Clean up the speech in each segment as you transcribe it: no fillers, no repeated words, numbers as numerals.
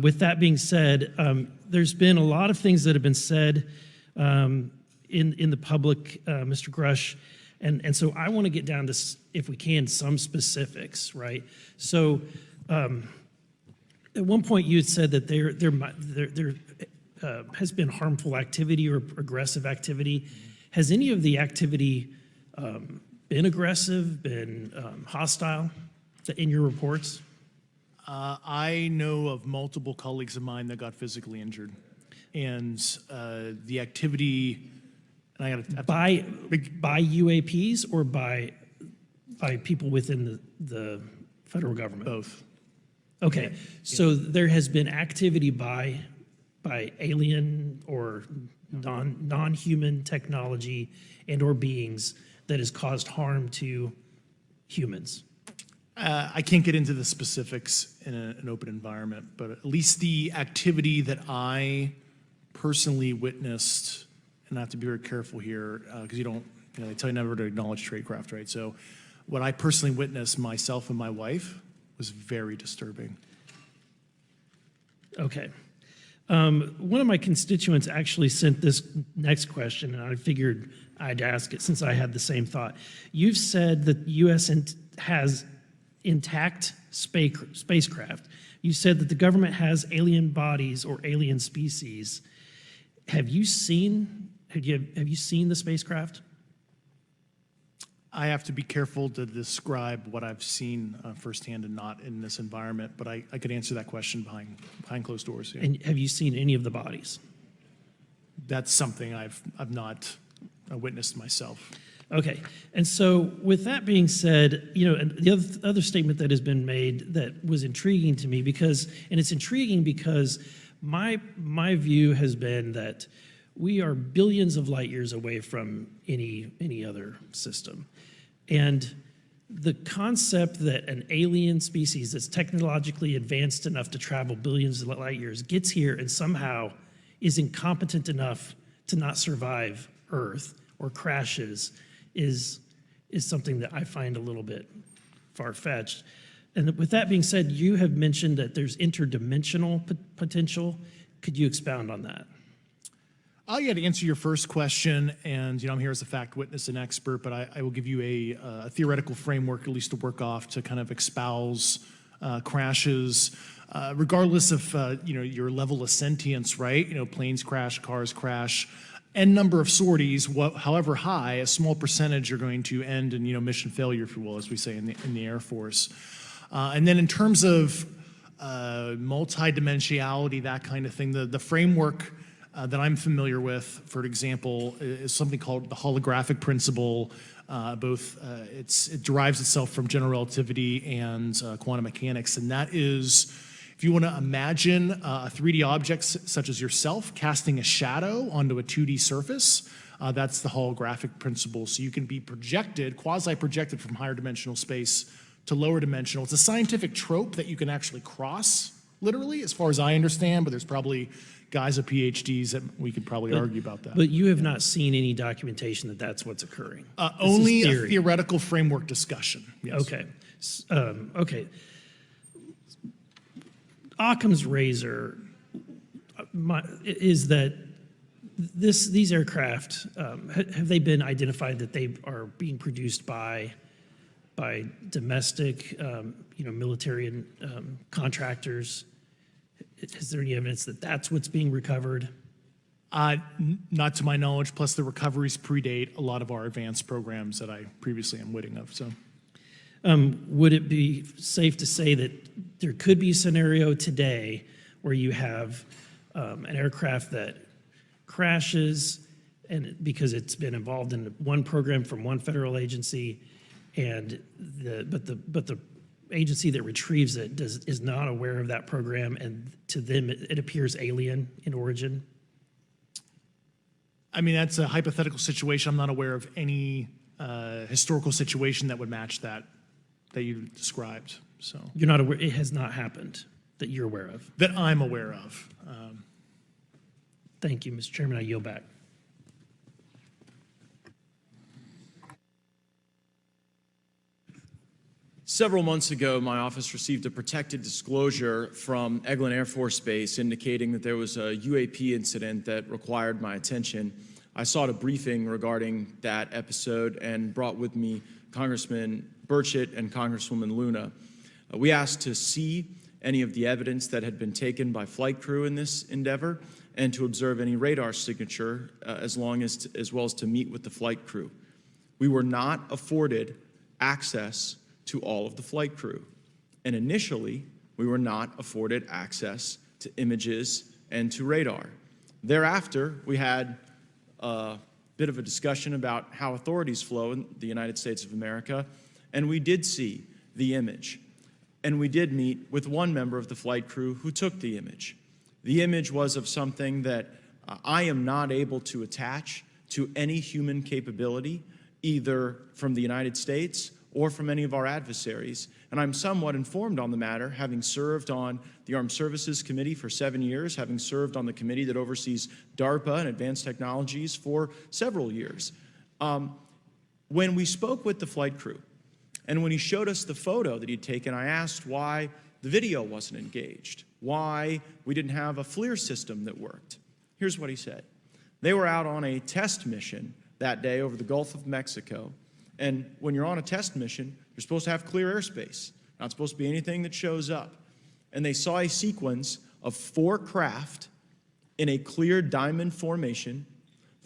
with that being said, there's been a lot of things that have been said in the public, Mr. Grush, and so I want to get down to, if we can, some specifics, right? So at one point you had said that there has been harmful activity or aggressive activity. Has any of the activity been aggressive, been hostile in your reports? I know of multiple colleagues of mine that got physically injured, and the activity. And I got by UAPs or by people within the federal government? Both. Okay, so there has been activity by alien or non-human technology and or beings that has caused harm to humans. I can't get into the specifics in an open environment, but at least the activity that I personally witnessed, and I have to be very careful here because they tell you never to acknowledge tradecraft, right? So what I personally witnessed myself and my wife was very disturbing. Okay. One of my constituents actually sent this next question, and I figured I'd ask it since I had the same thought. You've said that the U.S. has intact spacecraft. You said that the government has alien bodies or alien species. Have you seen the spacecraft? I have to be careful to describe what I've seen firsthand and not in this environment, but I could answer that question behind closed doors. Yeah. And have you seen any of the bodies? That's something I've not witnessed myself. Okay, and so with that being said, and the other statement that has been made that was intriguing to me it's intriguing because my view has been that we are billions of light years away from any other system. And the concept that an alien species that's technologically advanced enough to travel billions of light years gets here and somehow is incompetent enough to not survive Earth or crashes is something that I find a little bit far-fetched. And with that being said, you have mentioned that there's interdimensional potential. Could you expound on that? Yeah, to answer your first question, and I'm here as a fact witness and expert, but I will give you a theoretical framework, at least to work off, to kind of espouse crashes, regardless of your level of sentience, right? Planes crash, cars crash, n number of sorties, however high, a small percentage are going to end in mission failure, if you will, as we say in the Air Force. And then in terms of multidimensionality, that kind of thing, the framework that I'm familiar with, for example, is something called the holographic principle. It derives itself from general relativity and quantum mechanics, and that is, if you want to imagine a 3D object such as yourself casting a shadow onto a 2D surface, that's the holographic principle. So you can be projected, quasi-projected from higher dimensional space to lower dimensional. It's a scientific trope that you can actually cross, literally, as far as I understand, but there's probably guys with PhDs that we could probably argue about that. But you have not seen any documentation that that's what's occurring? Only a theoretical framework discussion, yes. Okay. Okay. Occam's razor is that these aircraft, have they been identified that they are being produced by domestic, military and contractors? Is there any evidence that that's what's being recovered? Not to my knowledge, plus the recoveries predate a lot of our advanced programs that I previously am witting of, so. Would it be safe to say that there could be a scenario today where you have an aircraft that crashes because it's been involved in one program from one federal agency, but the agency that retrieves it is not aware of that program, and to them it appears alien in origin? I mean, that's a hypothetical situation. I'm not aware of any historical situation that would match that you described. So you're not aware, it has not happened that you're aware of? That I'm aware of. Thank you, Mr. Chairman. I yield back. Several months ago, my office received a protected disclosure from Eglin Air Force Base indicating that there was a UAP incident that required my attention. I sought a briefing regarding that episode and brought with me Congressman Burchett and Congresswoman Luna. We asked to see any of the evidence that had been taken by flight crew in this endeavor and to observe any radar signature as well as to meet with the flight crew. We were not afforded access to all of the flight crew. And initially, we were not afforded access to images and to radar. Thereafter, we had a bit of a discussion about how authorities flow in the United States of America, and we did see the image. And we did meet with one member of the flight crew who took the image. The image was of something that I am not able to attach to any human capability, either from the United States or from any of our adversaries. And I'm somewhat informed on the matter, having served on the Armed Services Committee for 7 years, having served on the committee that oversees DARPA and advanced technologies for several years. When we spoke with the flight crew, and when he showed us the photo that he'd taken, I asked why the video wasn't engaged, why we didn't have a FLIR system that worked. Here's what he said. They were out on a test mission that day over the Gulf of Mexico. And when you're on a test mission, you're supposed to have clear airspace. Not supposed to be anything that shows up. And they saw a sequence of 4 craft in a clear diamond formation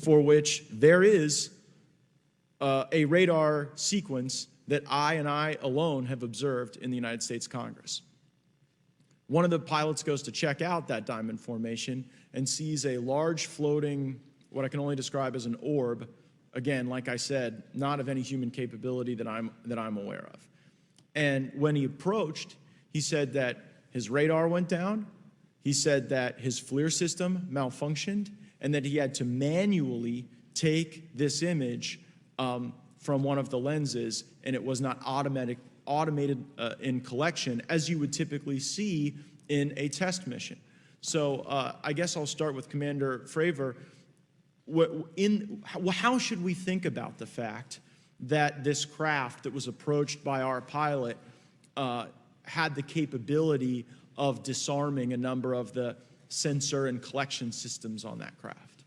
for which there is a radar sequence that I alone have observed in the United States Congress. One of the pilots goes to check out that diamond formation and sees a large floating, what I can only describe as an orb. Again, like I said, not of any human capability that I'm aware of. And when he approached, he said that his radar went down, he said that his FLIR system malfunctioned, and that he had to manually take this image from one of the lenses, and it was not automated in collection, as you would typically see in a test mission. So I guess I'll start with Commander Fravor. How should we think about the fact that this craft that was approached by our pilot had the capability of disarming a number of the sensor and collection systems on that craft?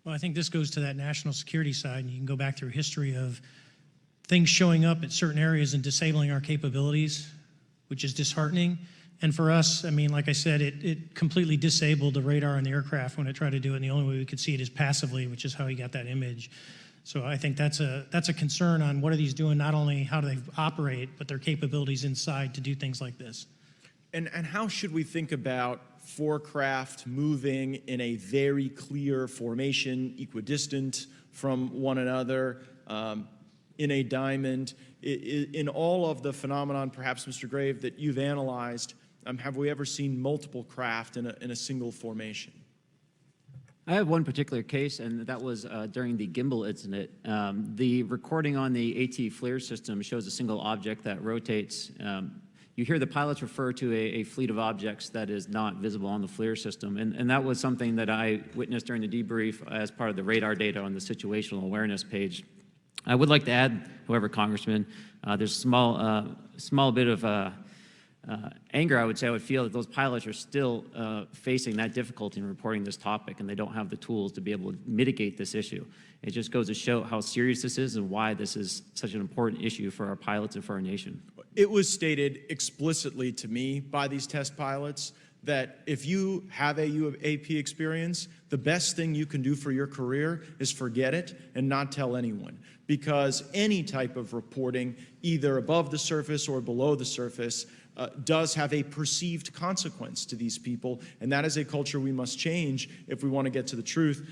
Well, I think this goes to that national security side, and you can go back through history of things showing up at certain areas and disabling our capabilities, which is disheartening. And for us, I mean, like I said, it completely disabled the radar on the aircraft when it tried to do it, and the only way we could see it is passively, which is how he got that image. So I think that's a concern on what are these doing, not only how do they operate, but their capabilities inside to do things like this. And how should we think about 4 craft moving in a very clear formation, equidistant from one another, in a diamond? In all of the phenomenon, perhaps, Mr. Grave, that you've analyzed, have we ever seen multiple craft in a single formation? I have one particular case, and that was during the gimbal incident. The recording on the AT FLIR system shows a single object that rotates. You hear the pilots refer to a fleet of objects that is not visible on the FLIR system, and that was something that I witnessed during the debrief as part of the radar data on the situational awareness page. I would like to add, however, Congressman, there's a small bit of anger, I would say, I would feel that those pilots are still facing that difficulty in reporting this topic, and they don't have the tools to be able to mitigate this issue. It just goes to show how serious this is and why this is such an important issue for our pilots and for our nation. It was stated explicitly to me by these test pilots that if you have a UAP experience, the best thing you can do for your career is forget it and not tell anyone. Because any type of reporting, either above the surface or below the surface, does have a perceived consequence to these people, and that is a culture we must change if we want to get to the truth